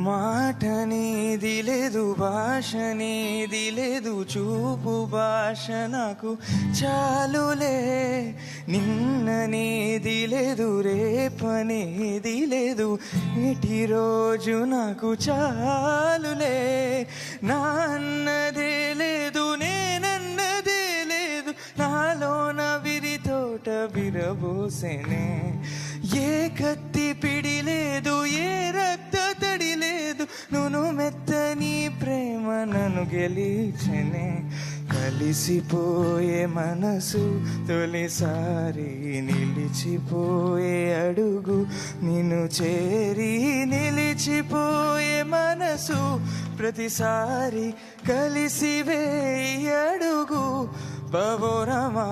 మాట నీది లేదు, భాష నీది లేదు, చూపు భాష నాకు చాలులే. నిన్న నీది లేదు, రేపనేది లేదు, ఇటి రోజు నాకు చాలులే. నా అన్నదే లేదు, నేనన్నదే లేదు, నాలోన విరి తోట విరబోసెనే. ఏ కత్తి పిడి లేదు, ఏ రక్త తడి లేదు, నును మెత్తని ప్రేమ నన్ను గెలిచెనే. కలిసిపోయే మనసు తొలిసారి నిలిచిపోయే అడుగు, నిన్ను చేరి నిలిచిపోయే మనసు ప్రతిసారి కలిసివే అడుగు. పవోరమా